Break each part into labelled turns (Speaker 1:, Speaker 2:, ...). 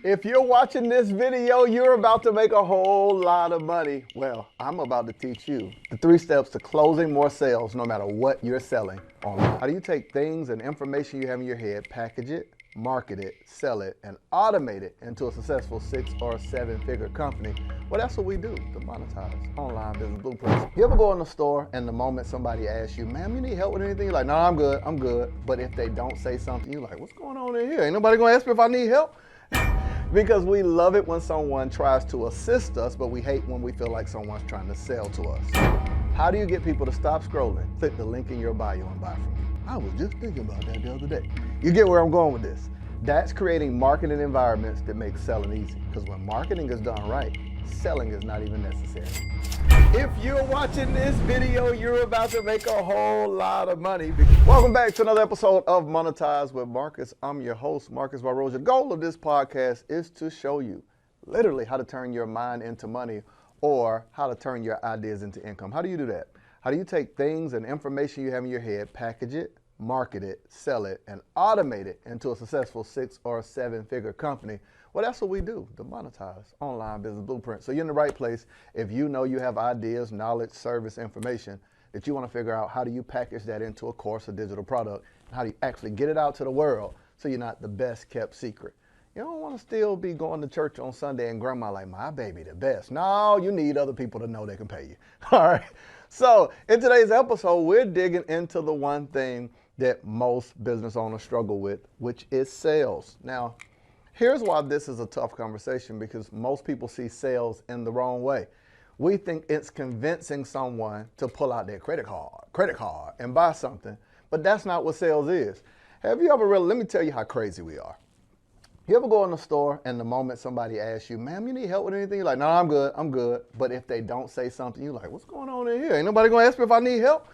Speaker 1: If you're watching this video, you're about to make a whole lot of money. Well, I'm about to teach you the 3 steps to closing more sales no matter what you're selling online. How do you take things and information you have in your head, package it, market it, sell it, and automate it into a successful 6 or 7-figure company? Well, that's what we do, the Monetize Online Business Blueprints. You ever go in the store and the moment somebody asks you, ma'am, you need help with anything? You're like, no, I'm good. But if they don't say something, you're like, what's going on in here? Ain't nobody gonna ask me if I need help? Because we love it when someone tries to assist us, but we hate when we feel like someone's trying to sell to us. How do you get people to stop scrolling? Click the link in your bio and buy from you. I was just thinking about that the other day. You get where I'm going with this. That's creating marketing environments that make selling easy. Because when marketing is done right, selling is not even necessary. If you're watching this video, you're about to make a whole lot of money. Welcome back to another episode of Monetize with Marcus. I'm your host, Marcus Barroja. The goal of this podcast is to show you literally how to turn your mind into money or how to turn your ideas into income. How do you do that? How do you take things and information you have in your head, package it, market it, sell it, and automate it into a successful 6 or 7-figure company? Well, that's what we do, the Monetize Online Business Blueprint. So you're in the right place if you know you have ideas, knowledge, service, information that you want to figure out how do you package that into a course or digital product, and how do you actually get it out to the world so you're not the best kept secret. You don't want to still be going to church on Sunday and grandma like, my baby the best. No, you need other people to know they can pay you. All right. So in today's episode, we're digging into the one thing that most business owners struggle with, which is sales. Now, here's why this is a tough conversation, because most people see sales in the wrong way. We think it's convincing someone to pull out their credit card and buy something, but that's not what sales is. Have you ever let me tell you how crazy we are. You ever go in the store and the moment somebody asks you, ma'am, you need help with anything? You're like, no, I'm good. But if they don't say something, you're like, what's going on in here? Ain't nobody gonna ask me if I need help?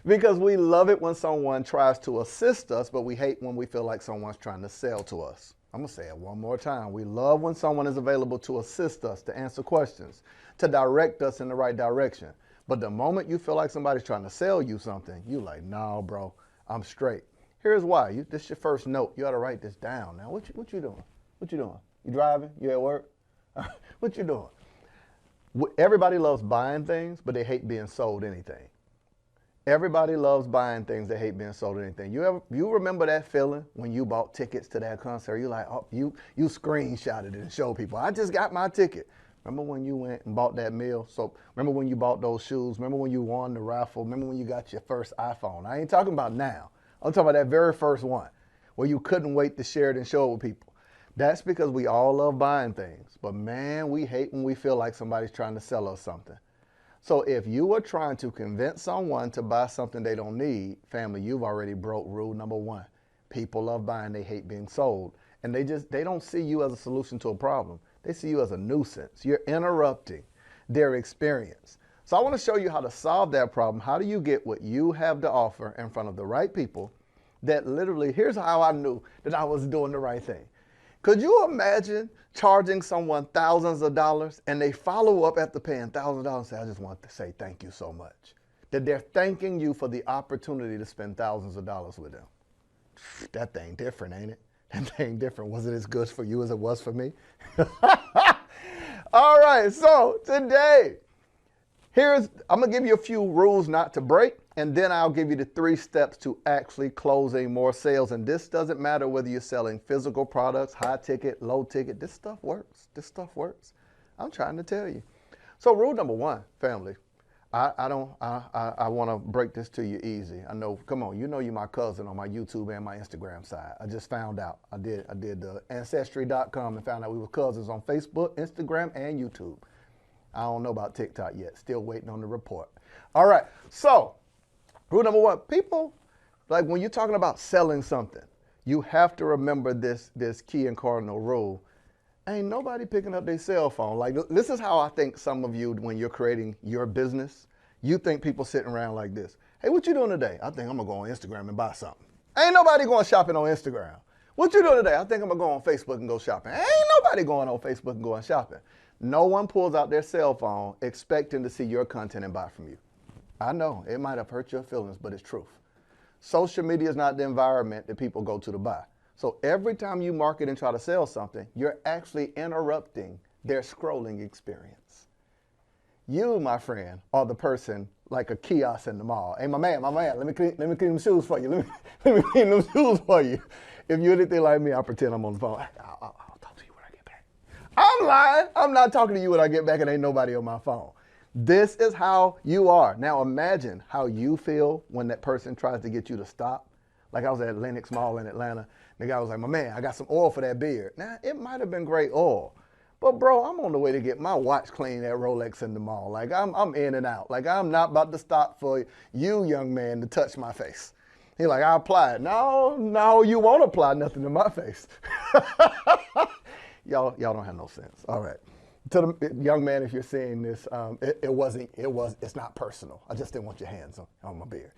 Speaker 1: Because we love it when someone tries to assist us, but we hate when we feel like someone's trying to sell to us. I'm going to say it one more time. We love when someone is available to assist us, to answer questions, to direct us in the right direction. But the moment you feel like somebody's trying to sell you something, you're like, no, bro, I'm straight. Here's why. This is your first note. You ought to write this down. Now, what you doing? What you doing? You driving? You at work? What you doing? Everybody loves buying things, but they hate being sold anything. Everybody loves buying things, they hate being sold anything. You remember that feeling when you bought tickets to that concert? You're like, oh, you screenshotted it and showed people, I just got my ticket. Remember when you went and bought that meal? So remember when you bought those shoes? Remember when you won the raffle? Remember when you got your first iPhone? I ain't talking about now. I'm talking about that very first one where you couldn't wait to share it and show it with people. That's because we all love buying things. But man, we hate when we feel like somebody's trying to sell us something. So if you are trying to convince someone to buy something they don't need, family, you've already broke rule number 1. People love buying, they hate being sold. And they don't see you as a solution to a problem. They see you as a nuisance. You're interrupting their experience. So I want to show you how to solve that problem. How do you get what you have to offer in front of the right people that literally, here's how I knew that I was doing the right thing. Could you imagine charging someone thousands of dollars and they follow up after paying thousands of dollars and say, I just want to say thank you so much. That they're thanking you for the opportunity to spend thousands of dollars with them. That thing different, ain't it? That thing different. Was it as good for you as it was for me? All right, so today, I'm going to give you a few rules not to break, and then I'll give you the 3 steps to actually closing more sales. And this doesn't matter whether you're selling physical products, high ticket, low ticket. This stuff works. I'm trying to tell you. So rule number 1, family, I want to break this to you easy. I know, come on, you know you're my cousin on my YouTube and my Instagram side. I just found out. I did the ancestry.com and found out we were cousins on Facebook, Instagram, and YouTube. I don't know about TikTok yet. Still waiting on the report. All right. So, rule number 1, people, like when you're talking about selling something, you have to remember this key and cardinal rule. Ain't nobody picking up their cell phone. Like, this is how I think some of you, when you're creating your business, you think people sitting around like this. Hey, what you doing today? I think I'm going to go on Instagram and buy something. Ain't nobody going shopping on Instagram. What you doing today? I think I'm going to go on Facebook and go shopping. Ain't nobody going on Facebook and going shopping. No one pulls out their cell phone expecting to see your content and buy from you. I know, it might have hurt your feelings, but it's truth. Social media is not the environment that people go to buy. So every time you market and try to sell something, you're actually interrupting their scrolling experience. You, my friend, are the person like a kiosk in the mall. Hey, my man, let me clean them shoes for you. Let me clean them shoes for you. If you're anything like me, I'll pretend I'm on the phone. I'll talk to you when I get back. I'm lying. I'm not talking to you when I get back and ain't nobody on my phone. This is how you are. Now imagine how you feel when that person tries to get you to stop. Like I was at Lenox Mall in Atlanta. The guy was like, my man, I got some oil for that beard. Now, it might have been great oil. But bro, I'm on the way to get my watch cleaned at Rolex in the mall. Like I'm in and out. Like I'm not about to stop for you, young man, to touch my face. He's like, I apply it. No, you won't apply nothing to my face. Y'all don't have no sense. All right. To the young man, if you're seeing this, it's not personal. I just didn't want your hands on my beard.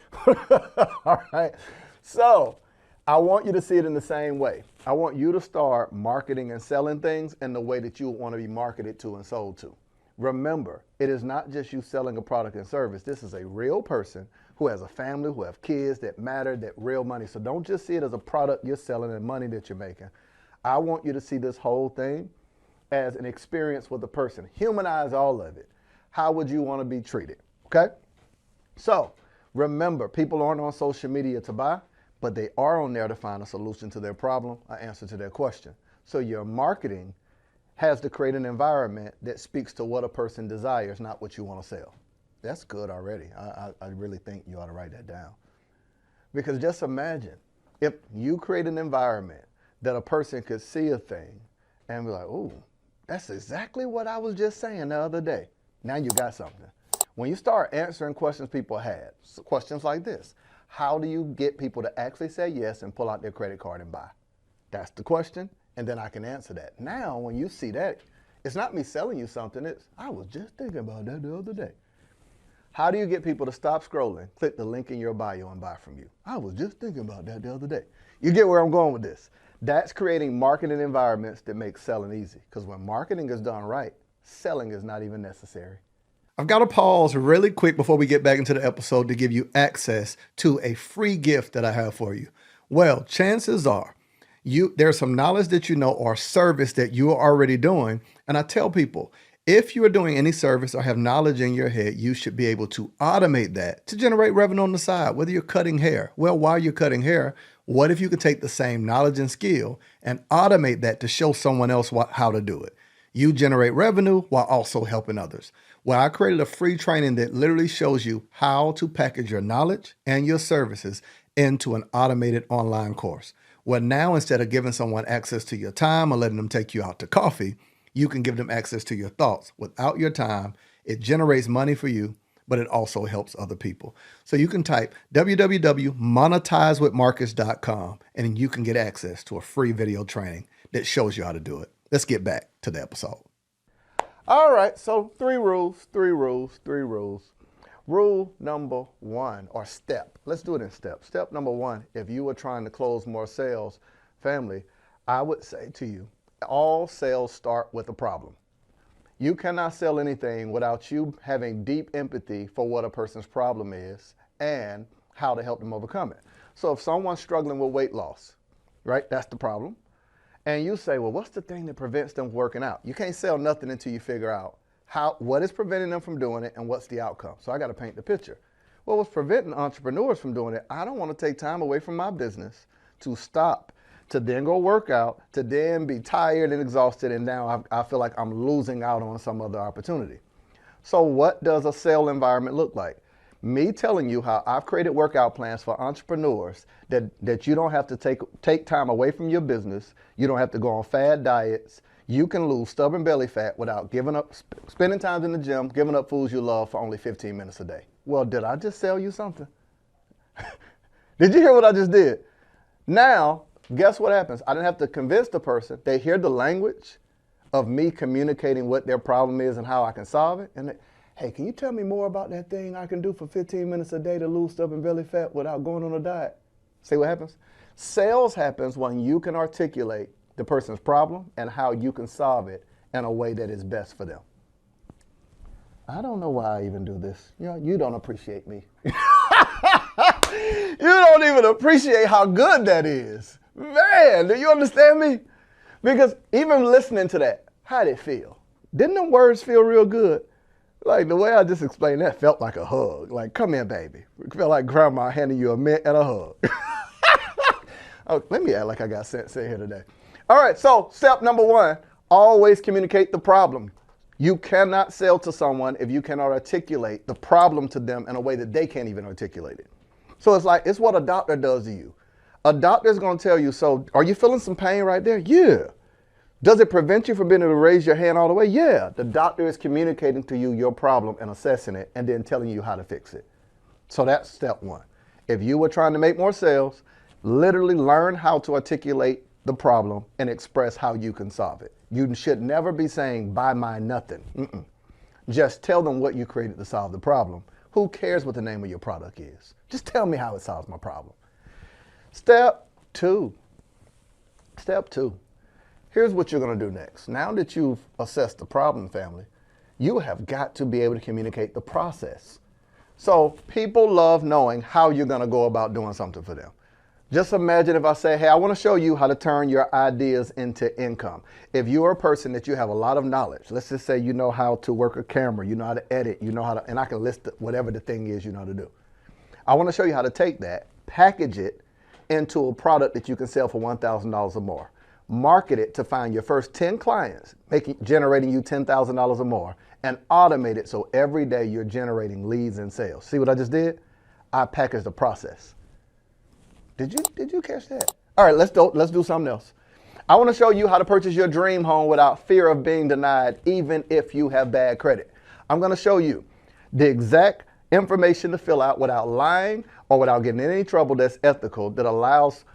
Speaker 1: All right. So I want you to see it in the same way. I want you to start marketing and selling things in the way that you want to be marketed to and sold to. Remember, it is not just you selling a product and service. This is a real person who has a family, who have kids that matter, that real money. So don't just see it as a product you're selling and money that you're making. I want you to see this whole thing as an experience with a person. Humanize all of it. How would you want to be treated? Okay? So remember, people aren't on social media to buy, but they are on there to find a solution to their problem, an answer to their question. So your marketing has to create an environment that speaks to what a person desires, not what you want to sell. That's good already. I really think you ought to write that down. Because just imagine if you create an environment that a person could see a thing and be like, ooh, that's exactly what I was just saying the other day. Now you got something. When you start answering questions people had, questions like this, how do you get people to actually say yes and pull out their credit card and buy? That's the question, and then I can answer that. Now, when you see that, it's not me selling you something, it's, I was just thinking about that the other day. How do you get people to stop scrolling, click the link in your bio and buy from you? I was just thinking about that the other day. You get where I'm going with this. That's creating marketing environments that make selling easy. Because when marketing is done right, selling is not even necessary. I've got to pause really quick before we get back into the episode to give you access to a free gift that I have for you. Well, chances are there's some knowledge that you know or service that you are already doing. And I tell people, if you are doing any service or have knowledge in your head, you should be able to automate that to generate revenue on the side, whether you're cutting hair. Well, while you're cutting hair, what if you could take the same knowledge and skill and automate that to show someone else how to do it? You generate revenue while also helping others. Well, I created a free training that literally shows you how to package your knowledge and your services into an automated online course. Well, now instead of giving someone access to your time or letting them take you out to coffee, you can give them access to your thoughts. Without your time, it generates money for you, but it also helps other people. So you can type www.monetizewithmarcus.com and you can get access to a free video training that shows you how to do it. Let's get back to the episode. All right, so three rules. Rule number one, or step. Let's do it in steps. Step number one, if you are trying to close more sales, family, I would say to you, all sales start with a problem. You cannot sell anything without you having deep empathy for what a person's problem is and how to help them overcome it. So if someone's struggling with weight loss, right, that's the problem. And you say, well, what's the thing that prevents them working out? You can't sell nothing until you figure out what is preventing them from doing it and what's the outcome. So I got to paint the picture. Well, what's preventing entrepreneurs from doing it? I don't want to take time away from my business to stop, to then go work out, to then be tired and exhausted, and now I feel like I'm losing out on some other opportunity. So what does a sale environment look like? Me telling you how I've created workout plans for entrepreneurs that you don't have to take time away from your business. You don't have to go on fad diets. You can lose stubborn belly fat without spending time in the gym, giving up foods you love for only 15 minutes a day. Well, did I just sell you something? Did you hear what I just did? Now, guess what happens? I didn't have to convince the person. They hear the language of me communicating what their problem is and how I can solve it. And hey, can you tell me more about that thing I can do for 15 minutes a day to lose stubborn belly fat without going on a diet? See what happens? Sales happens when you can articulate the person's problem and how you can solve it in a way that is best for them. I don't know why I even do this. You don't appreciate me. You don't even appreciate how good that is. Man, do you understand me? Because even listening to that, how'd it feel? Didn't the words feel real good? Like the way I just explained that felt like a hug. Like, come here, baby. It felt like grandma handing you a mint and a hug. Oh, let me act like I got sense in here today. All right, so step number one, always communicate the problem. You cannot sell to someone if you cannot articulate the problem to them in a way that they can't even articulate it. So it's what a doctor does to you. A doctor is going to tell you, so are you feeling some pain right there? Yeah. Does it prevent you from being able to raise your hand all the way? Yeah. The doctor is communicating to you your problem and assessing it and then telling you how to fix it. So that's step one. If you were trying to make more sales, literally learn how to articulate the problem and express how you can solve it. You should never be saying, buy my nothing. Just tell them what you created to solve the problem. Who cares what the name of your product is? Just tell me how it solves my problem. Step two. Here's what you're going to do next. Now that you've assessed the problem, family, you have got to be able to communicate the process. So people love knowing how you're going to go about doing something for them. Just imagine if I say, hey, I want to show you how to turn your ideas into income. If you're a person that you have a lot of knowledge, let's just say you know how to work a camera, you know how to edit, you know how to, and I can list whatever the thing is you know how to do. I want to show you how to take that, package it into a product that you can sell for $1,000 or more. Market it to find your first 10 clients, generating you $10,000 or more, and automate it so every day you're generating leads and sales. See what I just did? I packaged the process. Did you catch that? All right, let's do something else. I want to show you how to purchase your dream home without fear of being denied, even if you have bad credit. I'm going to show you the exact information to fill out without lying or without getting in any trouble that's ethical, that allows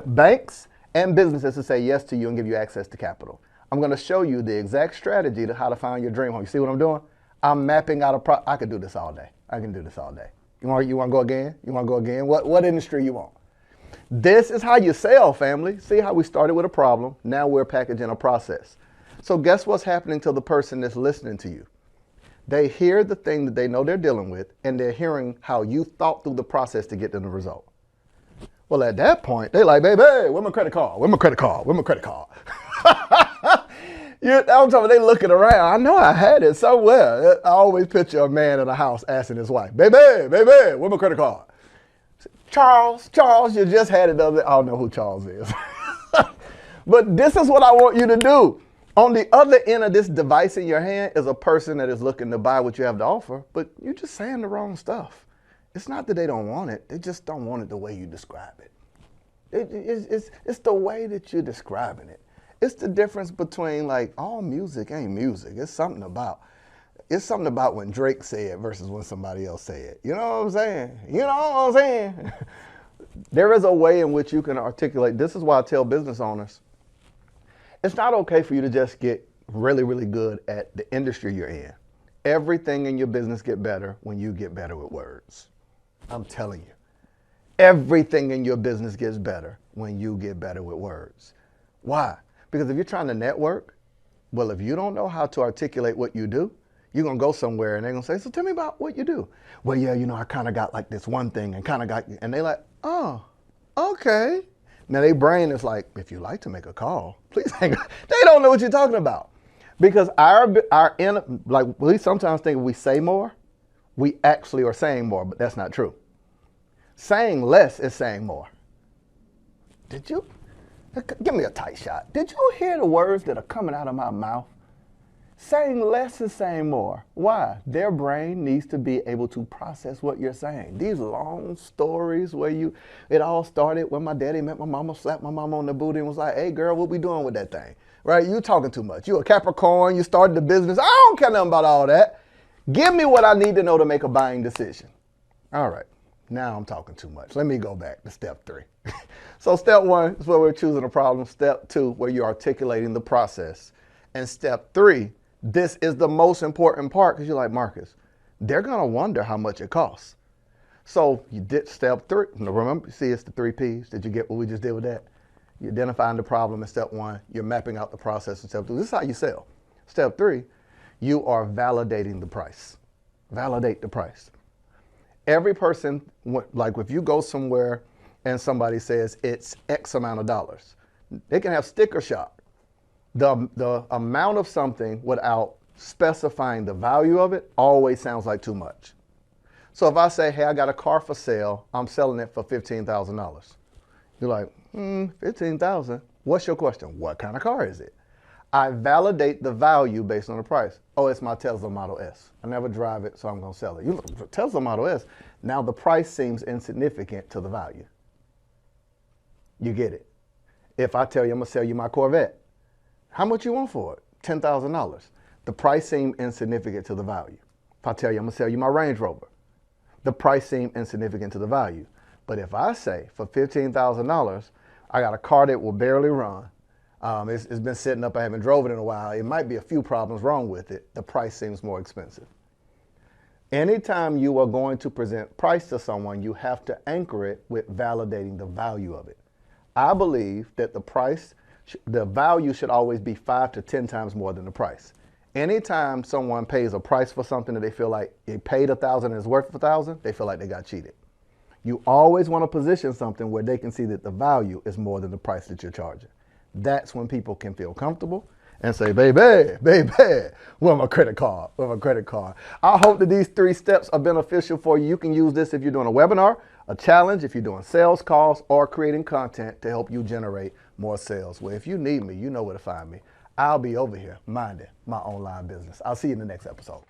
Speaker 1: banks and businesses to say yes to you and give you access to capital. I'm going to show you the exact strategy to how to find your dream home. You see what I'm doing? I'm mapping out I could do this all day. I can do this all day. You want to go again? You want to go again? What industry you want? This is how you sell, family. See how we started with a problem. Now we're packaging a process. So guess what's happening to the person that's listening to you? They hear the thing that they know they're dealing with, and they're hearing how you thought through the process to get them the result. Well, at that point, they're like, baby, where's my credit card? Where's my credit card? Where's my credit card? I'm talking about they looking around. I know I had it somewhere. I always picture a man in a house asking his wife, baby, where's my credit card? Charles, you just had it the other day. I don't know who Charles is. But this is what I want you to do. On the other end of this device in your hand is a person that is looking to buy what you have to offer, but you're just saying the wrong stuff. It's not that they don't want it. They just don't want it the way you describe it. It's the way that you're describing it. It's the difference between, like, all music ain't music. It's something about when Drake said versus when somebody else said. You know what I'm saying? You know what I'm saying? There is a way in which you can articulate. This is why I tell business owners, it's not okay for you to just get really, really good at the industry you're in. Everything in your business get better when you get better with words. I'm telling you. Everything in your business gets better when you get better with words. Why? Because if you're trying to network, well, if you don't know how to articulate what you do, you're going to go somewhere and they're going to say, so tell me about what you do. Well, yeah, I kind of got like this one thing and they're like, oh, okay. Now their brain is like, if you like to make a call, please hang on. They don't know what you're talking about. Because we sometimes think if we say more, we actually are saying more, but that's not true. Saying less is saying more. Give me a tight shot. Did you hear the words that are coming out of my mouth? Saying less is saying more. Why? Their brain needs to be able to process what you're saying. These long stories where it all started when my daddy met my mama, slapped my mama on the booty and was like, hey girl, what we doing with that thing? Right? You talking too much. You a Capricorn, you started the business. I don't care nothing about all that. Give me what I need to know to make a buying decision. All right. Now I'm talking too much. Let me go back to step 3. So step 1 is where we're choosing a problem. Step 2, where you're articulating the process. And step 3, this is the most important part because you're like, Marcus, they're going to wonder how much it costs. So you did step 3. Remember, see, it's the 3 Ps. Did you get what we just did with that? You're identifying the problem in step 1. You're mapping out the process in step 2. This is how you sell. Step 3, you are validating the price. Validate the price. Every person, like if you go somewhere and somebody says it's X amount of dollars. They can have sticker shock. The amount of something without specifying the value of it always sounds like too much. So if I say, hey, I got a car for sale, I'm selling it for $15,000. You're like, $15,000? What's your question? What kind of car is it? I validate the value based on the price. Oh, it's my Tesla Model S. I never drive it, so I'm going to sell it. You look, Tesla Model S. Now the price seems insignificant to the value. You get it. If I tell you I'm going to sell you my Corvette, how much you want for it? $10,000. The price seems insignificant to the value. If I tell you I'm going to sell you my Range Rover, the price seems insignificant to the value. But if I say for $15,000, I got a car that will barely run, it's been sitting up, I haven't drove it in a while, it might be a few problems wrong with it, the price seems more expensive. Anytime you are going to present price to someone, you have to anchor it with validating the value of it. I believe that the value should always be 5 to 10 times more than the price. Anytime someone pays a price for something that they feel like they paid $1,000 and it's worth $1,000, they feel like they got cheated. You always want to position something where they can see that the value is more than the price that you're charging. That's when people can feel comfortable and say, baby, where's my credit card? Where's my credit card? I hope that these 3 steps are beneficial for you. You can use this if you're doing a webinar, a challenge, if you're doing sales calls, or creating content to help you generate more sales. Well, if you need me, you know where to find me. I'll be over here minding my online business. I'll see you in the next episode.